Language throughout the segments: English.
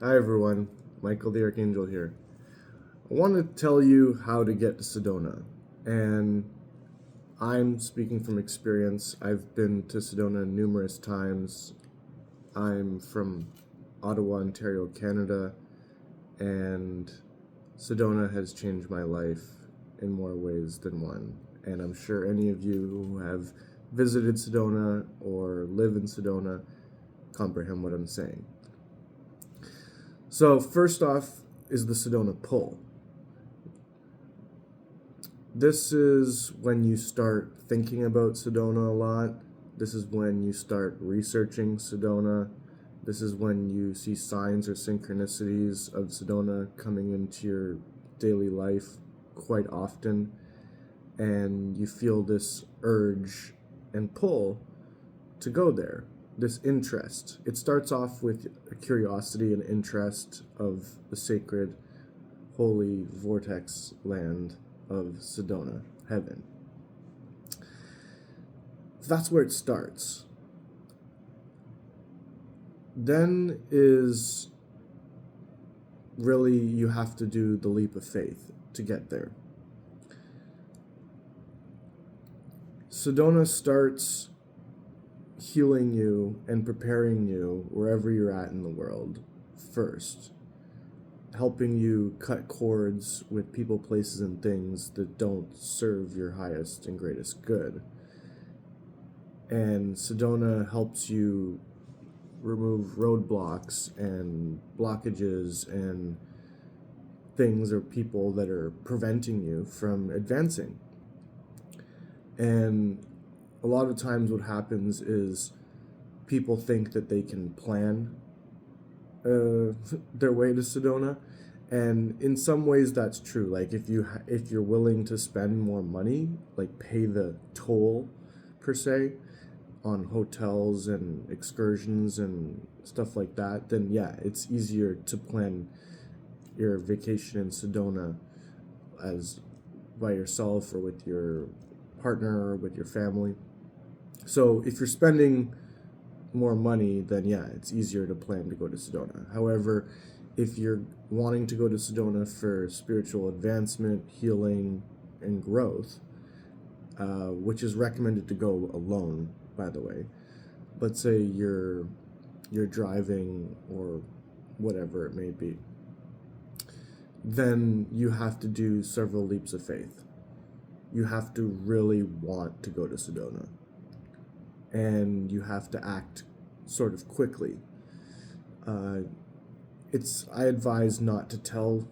Hi everyone, Michael the Archangel here. I want to tell you how to get to Sedona, and I'm speaking from experience. I've been to Sedona numerous times. I'm from Ottawa, Ontario, Canada, and Sedona has changed my life in more ways than one. And I'm sure any of you who have visited Sedona or live in Sedona comprehend what I'm saying. So first off is the Sedona Pull. This is when you start thinking about Sedona a lot. This is when you start researching Sedona. This is when you see signs or synchronicities of Sedona coming into your daily life quite often. And you feel this urge and pull to go there, this interest. It starts off with a curiosity and interest of the sacred, holy vortex land of Sedona, heaven. That's where it starts. Then is really you have to do the leap of faith to get there. Sedona starts healing you and preparing you wherever you're at in the world first, helping you cut cords with people, places, and things that don't serve your highest and greatest good. And Sedona helps you remove roadblocks and blockages and things or people that are preventing you from advancing. And a lot of times what happens is people think that they can plan their way to Sedona, and in some ways that's true. Like if you're willing to spend more money, like pay the toll per se on hotels and excursions and stuff like that, then yeah, it's easier to plan your vacation in Sedona as by yourself or with your partner or with your family. So if you're spending more money, then yeah, it's easier to plan to go to Sedona. However, if you're wanting to go to Sedona for spiritual advancement, healing, and growth, which is recommended to go alone, by the way. Let's say you're driving or whatever it may be. Then you have to do several leaps of faith. You have to really want to go to Sedona. And you have to act sort of quickly. I advise not to tell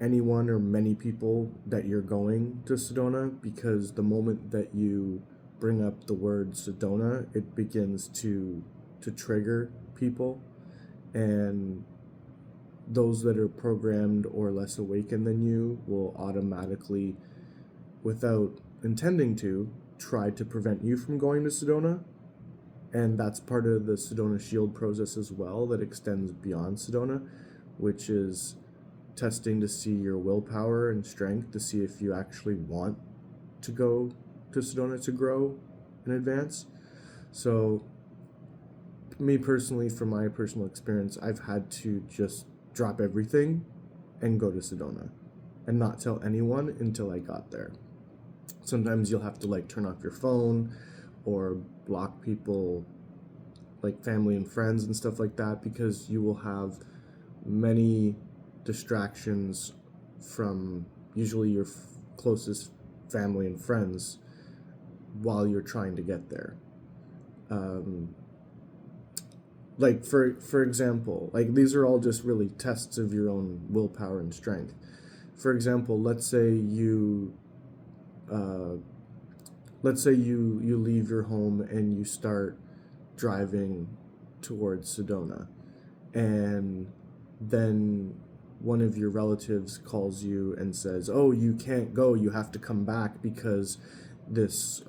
anyone or many people that you're going to Sedona, because the moment that you bring up the word Sedona, it begins to trigger people, and those that are programmed or less awakened than you will automatically, without intending to, try to prevent you from going to Sedona. And that's part of the Sedona Shield process as well, that extends beyond Sedona, which is testing to see your willpower and strength, to see if you actually want to go to Sedona to grow and advance. So me personally, from my personal experience, I've had to just drop everything and go to Sedona and not tell anyone until I got there. Sometimes you'll have to like turn off your phone or block people, like family and friends and stuff like that, because you will have many distractions from usually your closest family and friends while you're trying to get there. Like for example, like these are all just really tests of your own willpower and strength. For example, let's say you leave your home and you start driving towards Sedona, and then one of your relatives calls you and says, oh, you can't go, you have to come back because this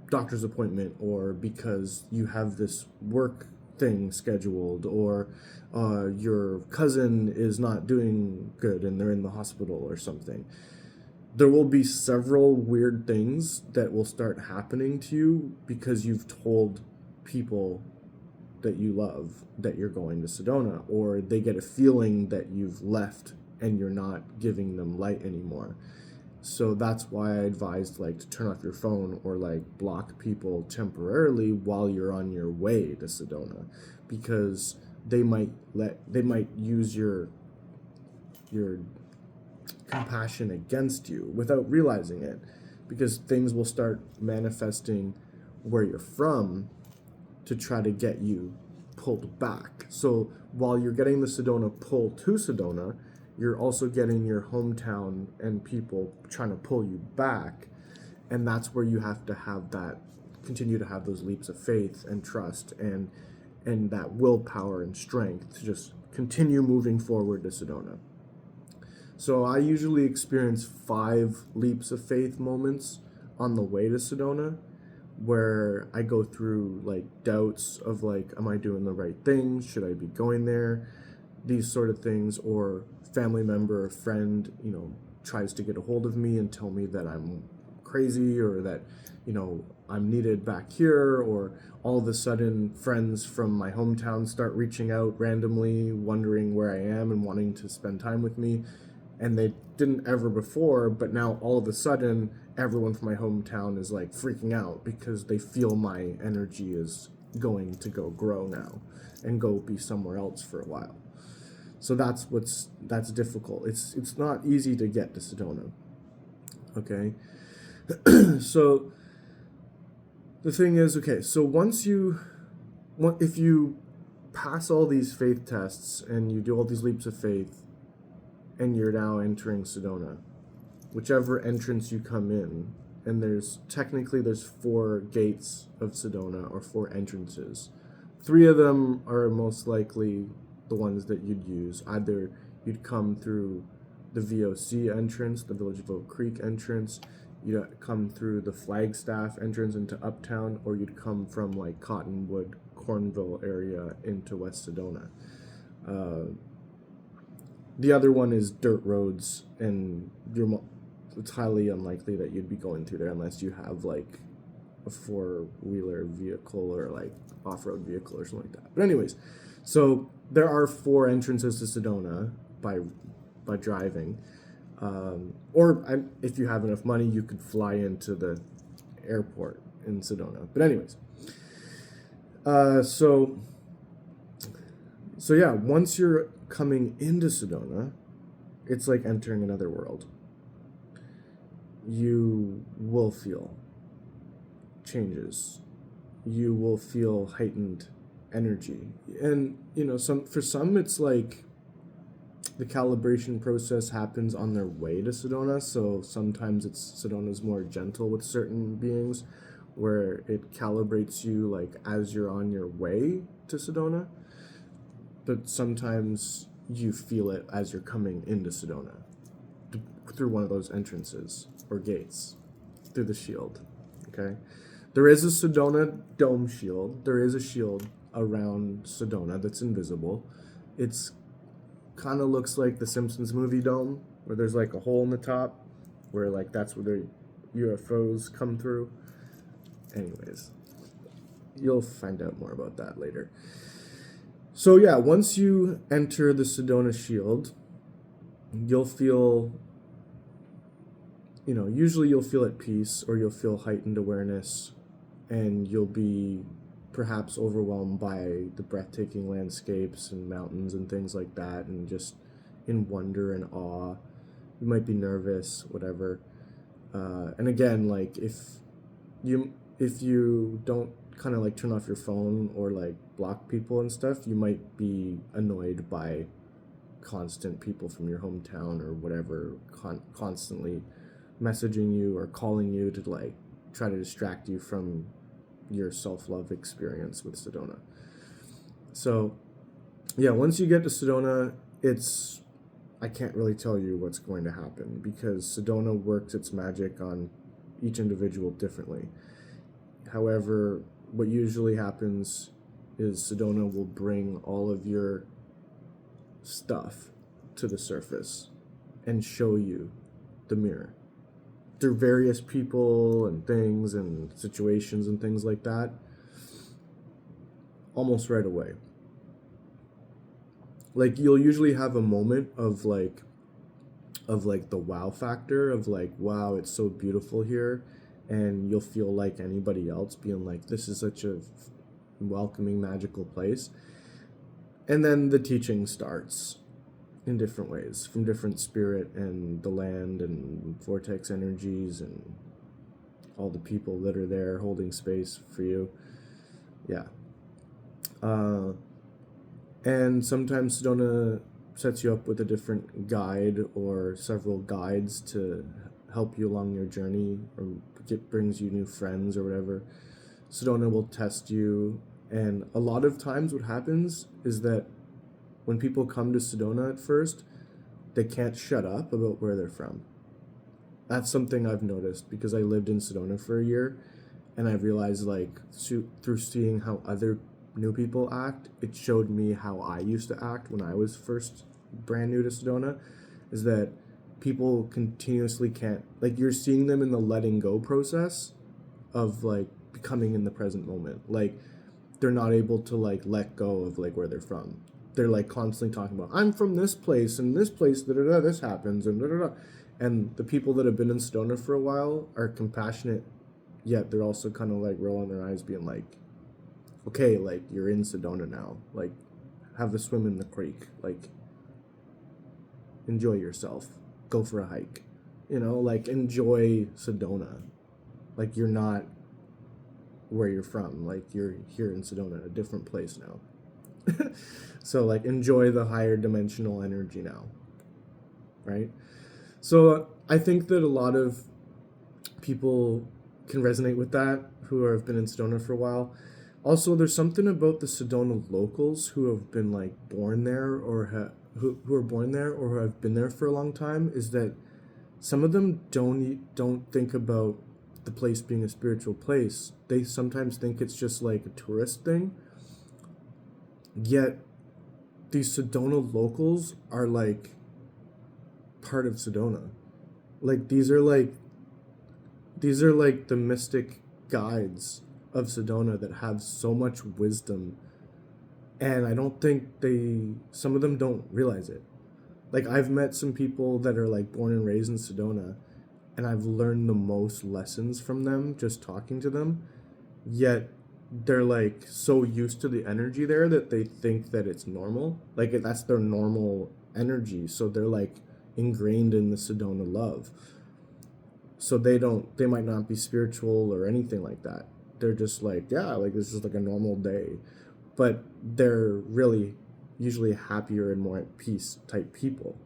doctor's appointment, or because you have this work thing scheduled, or your cousin is not doing good and they're in the hospital or something. There will be several weird things that will start happening to you because you've told people that you love that you're going to Sedona, or they get a feeling that you've left and you're not giving them light anymore. So that's why I advised like to turn off your phone or like block people temporarily while you're on your way to Sedona, because they might use your compassion against you without realizing it, because things will start manifesting where you're from to try to get you pulled back. So while you're getting the Sedona pull to Sedona, you're also getting your hometown and people trying to pull you back. And that's where you have to have that, continue to have those leaps of faith and trust and that willpower and strength to just continue moving forward to Sedona. So I usually experience 5 leaps of faith moments on the way to Sedona, where I go through like doubts of like, am I doing the right thing? Should I be going there? These sort of things. Or family member or friend, tries to get a hold of me and tell me that I'm crazy, or that, I'm needed back here, or all of a sudden friends from my hometown start reaching out randomly, wondering where I am and wanting to spend time with me. And they didn't ever before, but now all of a sudden everyone from my hometown is like freaking out because they feel my energy is going to go grow now and go be somewhere else for a while. So that's difficult. It's not easy to get to Sedona. Okay. So the thing is, okay, so if you pass all these faith tests and you do all these leaps of faith and you're now entering Sedona, whichever entrance you come in, and there's 4 gates of Sedona, or 4 entrances. 3 of them are most likely the ones that you'd use. Either you'd come through the VOC entrance, the Village of Oak Creek entrance, you'd come through the Flagstaff entrance into Uptown, or you'd come from like Cottonwood, Cornville area into West Sedona. The other one is dirt roads, and it's highly unlikely that you'd be going through there unless you have like a 4-wheeler vehicle or like off-road vehicle or something like that. But anyways, so there are 4 entrances to Sedona by driving, or if you have enough money, you could fly into the airport in Sedona. But anyways, so yeah, once you're coming into Sedona, it's like entering another world. You will feel changes. You will feel heightened energy. And, for some it's like the calibration process happens on their way to Sedona. So sometimes Sedona's more gentle with certain beings, where it calibrates you like as you're on your way to Sedona. But sometimes you feel it as you're coming into Sedona through one of those entrances or gates, through the shield. Okay, there is a Sedona dome shield. There is a shield around Sedona that's invisible. It's kind of looks like the Simpsons movie dome, where there's like a hole in the top, where like that's where the UFOs come through. Anyways, you'll find out more about that later. So yeah, once you enter the Sedona Shield, you'll feel, usually you'll feel at peace, or you'll feel heightened awareness, and you'll be perhaps overwhelmed by the breathtaking landscapes and mountains and things like that, and just in wonder and awe. You might be nervous, whatever. And again, like if you don't kind of like turn off your phone or like block people and stuff, you might be annoyed by constant people from your hometown or whatever constantly messaging you or calling you to like try to distract you from your self-love experience with Sedona. So yeah, once you get to Sedona, I can't really tell you what's going to happen, because Sedona works its magic on each individual differently. However, what usually happens is Sedona will bring all of your stuff to the surface and show you the mirror through various people and things and situations and things like that. almost right away. Like you'll usually have a moment of like the wow factor of like, wow, it's so beautiful here, and you'll feel like anybody else being like, this is such a welcoming, magical place. And then the teaching starts in different ways from different spirit and the land and vortex energies and all the people that are there holding space for you. Yeah. And sometimes Sedona sets you up with a different guide or several guides to help you along your journey, or brings you new friends or whatever. Sedona will test you, and a lot of times what happens is that when people come to Sedona at first, they can't shut up about where they're from. That's something I've noticed because I lived in Sedona for a year, and I realized, like, through seeing how other new people act, it showed me how I used to act when I was first brand new to Sedona, is that people continuously can't, like, you're seeing them in the letting go process of like becoming in the present moment. Like they're not able to like let go of like where they're from. They're like constantly talking about, I'm from this place and this place, da da da, this happens and da da da. And the people that have been in Sedona for a while are compassionate, yet they're also kind of like rolling their eyes, being like, okay, like you're in Sedona now, like have a swim in the creek, like enjoy yourself, go for a hike, you know, like enjoy Sedona, like you're not where you're from, like you're here in Sedona, a different place now. So like enjoy the higher dimensional energy now, right? So I think that a lot of people can resonate with that who have been in Sedona for a while. Also, there's something about the Sedona locals who have been like born there, or who are born there or have been there for a long time, is that some of them don't think about the place being a spiritual place. They sometimes think it's just like a tourist thing. Yet these Sedona locals are like part of Sedona. Like these are like the mystic guides of Sedona that have so much wisdom, and I don't think some of them don't realize it. Like I've met some people that are like born and raised in Sedona, and I've learned the most lessons from them just talking to them. Yet they're like so used to the energy there that they think that it's normal. Like that's their normal energy. So they're like ingrained in the Sedona love. So they might not be spiritual or anything like that. They're just like, yeah, like this is like a normal day. But they're really usually happier and more at peace type people.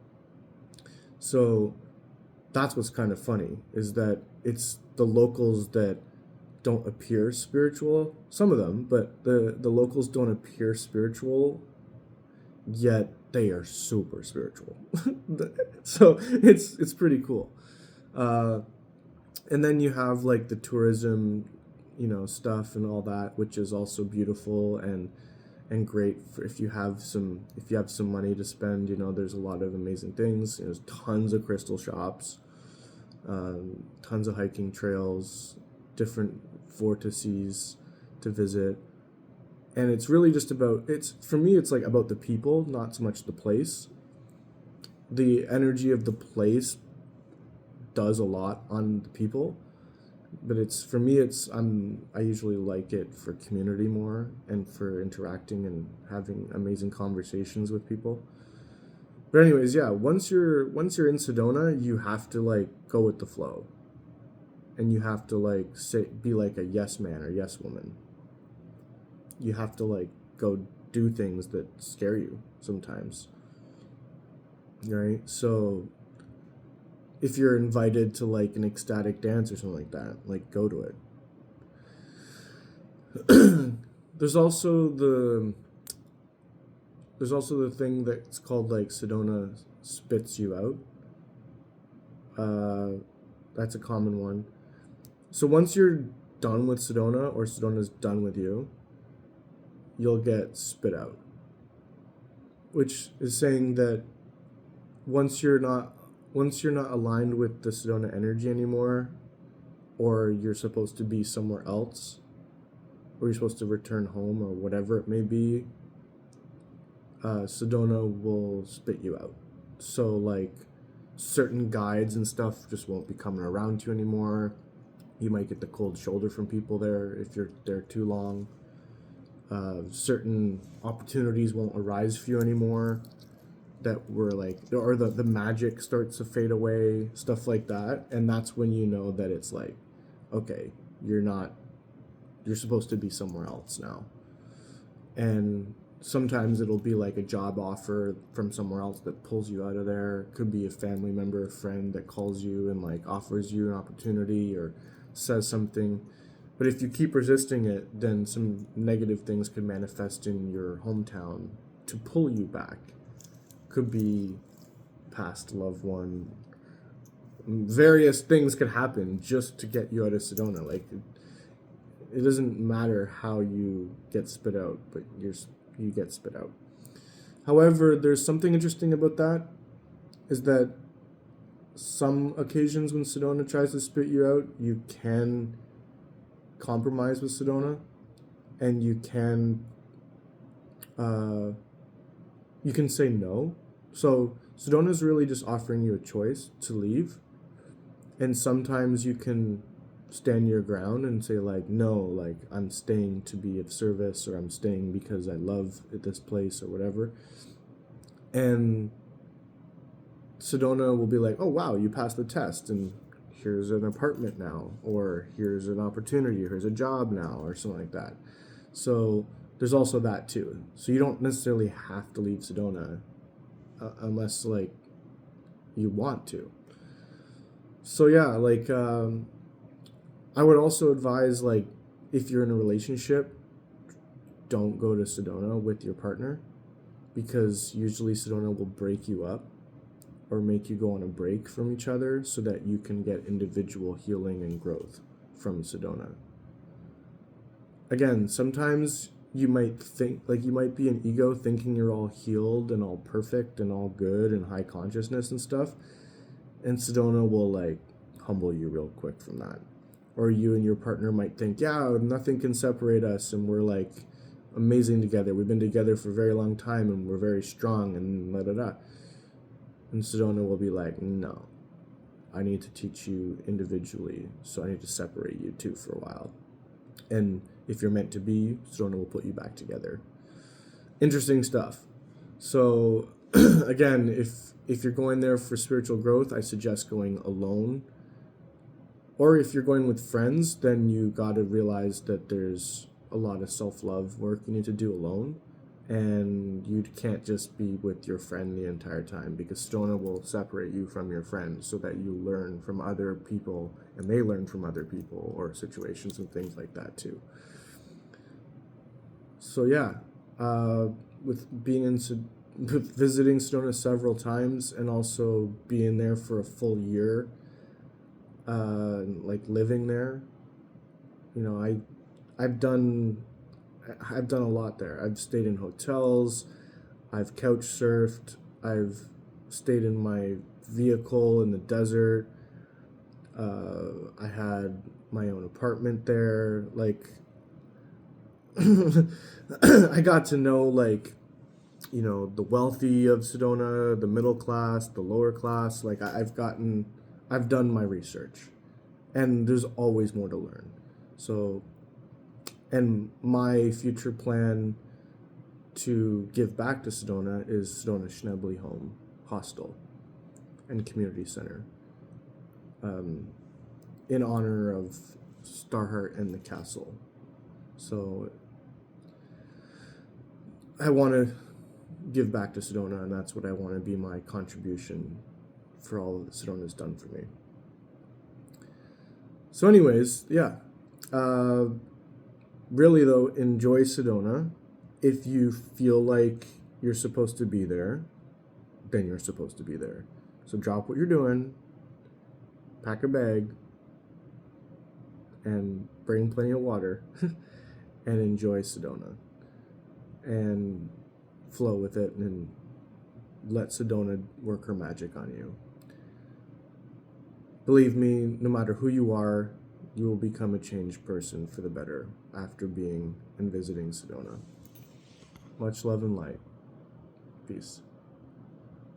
So that's what's kind of funny, is that it's the locals that don't appear spiritual, some of them, but the locals don't appear spiritual, yet they are super spiritual. So it's pretty cool. And then you have like the tourism, stuff and all that, which is also beautiful and great for if you have some money to spend. There's a lot of amazing things. There's tons of crystal shops, tons of hiking trails, different vortices to visit, and it's really just about, for me it's like about the people, not so much the place. The energy of the place does a lot on the people, but for me I usually like it for community more and for interacting and having amazing conversations with people. But anyways, yeah, once you're in Sedona, you have to like go with the flow, and you have to like be like a yes man or yes woman. You have to like go do things that scare you sometimes, right? So if you're invited to like an ecstatic dance or something like that, like go to it. There's also the thing that's called like Sedona spits you out. That's a common one. So once you're done with Sedona, or Sedona's done with you, you'll get spit out, which is saying that once you're not aligned with the Sedona energy anymore, or you're supposed to be somewhere else, or you're supposed to return home, or whatever it may be, Sedona will spit you out. So like certain guides and stuff just won't be coming around you anymore. You might get the cold shoulder from people there if you're there too long. Certain opportunities won't arise for you anymore that were like, or the magic starts to fade away, stuff like that. And that's when you know that it's like, okay, you're supposed to be somewhere else now. And sometimes it'll be like a job offer from somewhere else that pulls you out of there. It could be a family member, a friend that calls you and like offers you an opportunity or says something. But if you keep resisting it, then some negative things could manifest in your hometown to pull you back. Could be past loved one. Various things could happen just to get you out of Sedona. Like, it doesn't matter how you get spit out, but you get spit out. However, there's something interesting about that, is that some occasions when Sedona tries to spit you out, you can compromise with Sedona, and you can say no. So Sedona is really just offering you a choice to leave, and sometimes you can stand your ground and say like, no, like I'm staying to be of service, or I'm staying because I love this place or whatever. And Sedona will be like, oh wow, you passed the test and here's an apartment now, or here's an opportunity, here's a job now, or something like that. So there's also that too. So you don't necessarily have to leave Sedona unless like you want to. So yeah, like I would also advise, like, if you're in a relationship, don't go to Sedona with your partner, because usually Sedona will break you up or make you go on a break from each other so that you can get individual healing and growth from Sedona. Again, sometimes you might think, like, you might be an ego thinking you're all healed and all perfect and all good and high consciousness and stuff, and Sedona will, like, humble you real quick from that. Or you and your partner might think, yeah, nothing can separate us, and we're like amazing together. We've been together for a very long time, and we're very strong, and da da da. And Sedona will be like, no, I need to teach you individually, so I need to separate you two for a while. And if you're meant to be, Sedona will put you back together. Interesting stuff. So again, if you're going there for spiritual growth, I suggest going alone. Or if you're going with friends, then you got to realize that there's a lot of self-love work you need to do alone. And you can't just be with your friend the entire time, because Sedona will separate you from your friend so that you learn from other people and they learn from other people or situations and things like that too. So yeah, with visiting Sedona several times and also being there for a full year, like living there, you know, I've done a lot there. I've stayed in hotels, I've couch surfed, I've stayed in my vehicle in the desert. I had my own apartment there. Like, I got to know, like, you know, the wealthy of Sedona, the middle class, the lower class. Like, I've done my research, and there's always more to learn. So, and my future plan to give back to Sedona is Sedona Schnebley Home Hostel and Community Center, in honor of Starheart and the Castle. So I want to give back to Sedona, and that's what I want to be my contribution for all that Sedona's done for me. So anyways, yeah. Really though, enjoy Sedona. If you feel like you're supposed to be there, then you're supposed to be there. So drop what you're doing, pack a bag, and bring plenty of water, and enjoy Sedona. And flow with it, and let Sedona work her magic on you. Believe me, no matter who you are, You will become a changed person for the better after being and visiting Sedona. Much love and light. Peace.